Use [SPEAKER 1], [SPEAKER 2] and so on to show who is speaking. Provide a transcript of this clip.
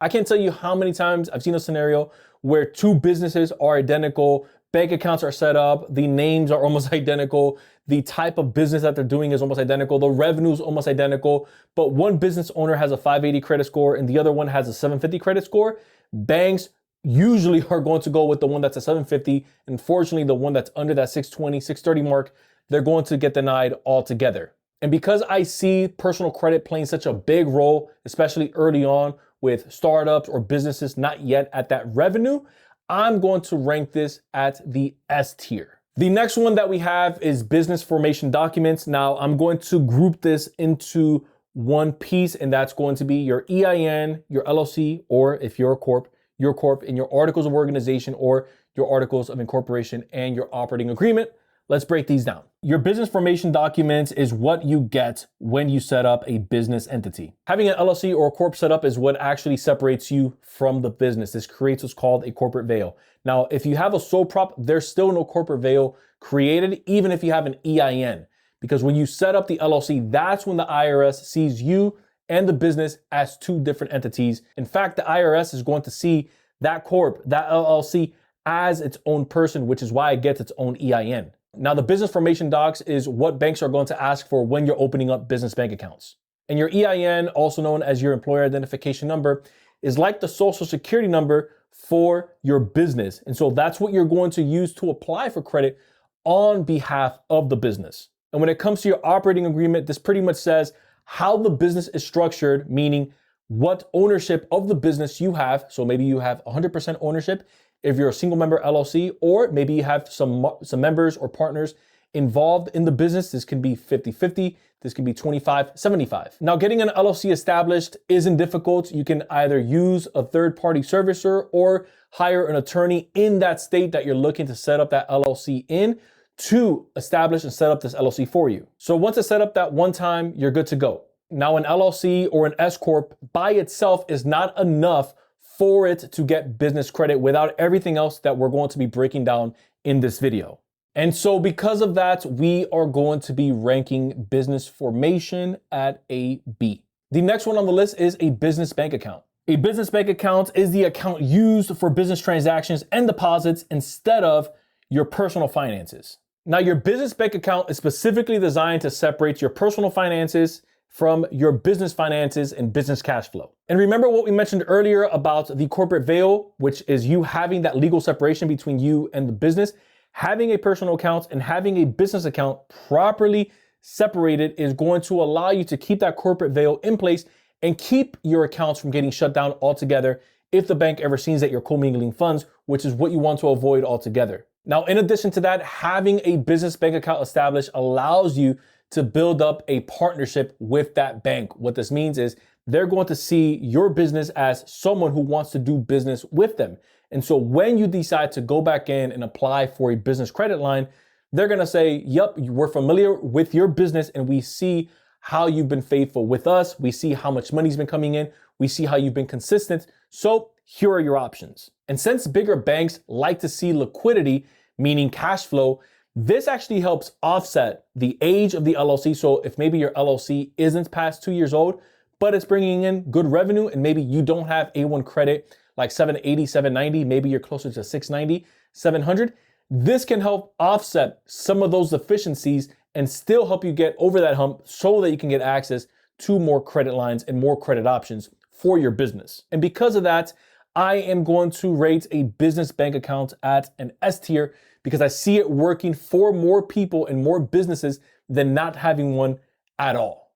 [SPEAKER 1] I can't tell you how many times I've seen a scenario where two businesses are identical, bank accounts are set up, the names are almost identical, the type of business that they're doing is almost identical, the revenue is almost identical, but one business owner has a 580 credit score and the other one has a 750 credit score. Banks usually are going to go with the one that's a 750. Unfortunately, the one that's under that 620, 630 mark, they're going to get denied altogether. And because I see personal credit playing such a big role, especially early on with startups or businesses not yet at that revenue, I'm going to rank this at the S tier. The next one that we have is business formation documents. Now I'm going to group this into one piece, and that's going to be your EIN, your LLC, or if you're a corp, your corp, and your articles of organization or your articles of incorporation and your operating agreement. Let's break these down. Your business formation documents is what you get when you set up a business entity. Having an LLC or a corp set up is what actually separates you from the business. This creates what's called a corporate veil. Now, if you have a sole prop, there's still no corporate veil created, even if you have an EIN. Because when you set up the LLC, that's when the IRS sees you and the business as two different entities. In fact, the IRS is going to see that corp, that LLC, as its own person, which is why it gets its own EIN. Now, the business formation docs is what banks are going to ask for when you're opening up business bank accounts. And your EIN, also known as your employer identification number, is like the social security number for your business. And so that's what you're going to use to apply for credit on behalf of the business. And when it comes to your operating agreement, this pretty much says how the business is structured, meaning what ownership of the business you have. So maybe you have 100% ownership if you're a single member LLC, or maybe you have some members or partners involved in the business. This can be 50-50. This can be 25-75. Now, getting an LLC established isn't difficult. You can either use a third-party servicer or hire an attorney in that state that you're looking to set up that LLC in to establish and set up this LLC for you. So once it's set up that one time, you're good to go. Now, an LLC or an S Corp by itself is not enough for it to get business credit without everything else that we're going to be breaking down in this video. And so because of that, we are going to be ranking business formation at a B. The next one on the list is a business bank account. A business bank account is the account used for business transactions and deposits instead of your personal finances. Now, your business bank account is specifically designed to separate your personal finances from your business finances and business cash flow. And remember what we mentioned earlier about the corporate veil, which is you having that legal separation between you and the business. Having a personal account and having a business account properly separated is going to allow you to keep that corporate veil in place and keep your accounts from getting shut down altogether if the bank ever sees that you're commingling funds, which is what you want to avoid altogether. Now, in addition to that, having a business bank account established allows you to build up a partnership with that bank. What this means is they're going to see your business as someone who wants to do business with them. And so when you decide to go back in and apply for a business credit line, they're going to say, yep, we're familiar with your business and we see how you've been faithful with us. We see how much money's been coming in. We see how you've been consistent. So here are your options. And since bigger banks like to see liquidity, meaning cash flow, this actually helps offset the age of the LLC. So if maybe your LLC isn't past 2 years old, but it's bringing in good revenue and maybe you don't have A1 credit like 780, 790, maybe you're closer to 690, 700, this can help offset some of those deficiencies and still help you get over that hump so that you can get access to more credit lines and more credit options for your business. And because of that, I am going to rate a business bank account at an S tier because I see it working for more people and more businesses than not having one at all.